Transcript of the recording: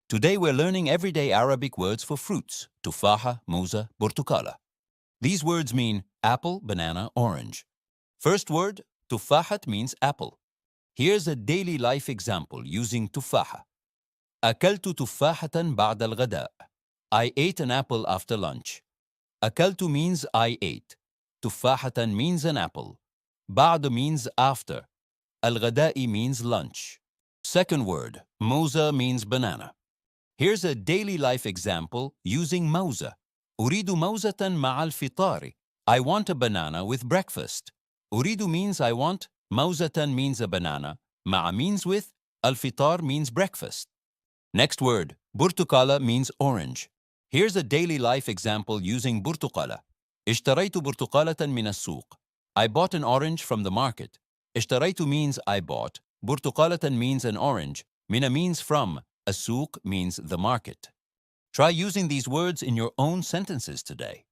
Today we're learning everyday Arabic words for fruits, tufaha, موزة, برتقالة. These words mean apple, banana, orange. First word, tufahat means apple. Here's a daily life example using tufaha. أكلت تفاحة بعد الغداء. I ate an apple after lunch. أكلت means I ate. تفاحة means an apple. بعد means after. الغداء means lunch. Second word, موزة means banana. Here's a daily life example using موزة. أريد موزة مع الفطار. I want a banana with breakfast. أريد means I want, موزة means a banana, مع means with, الفطار means breakfast. Next word, برتقالة means orange. Here's a daily life example using برتقالة. اشتريت برتقالة من السوق. I bought an orange from the market. اشتريت means I bought. برتقالة means an orange. من means from. السوق means the market. Try using these words in your own sentences today.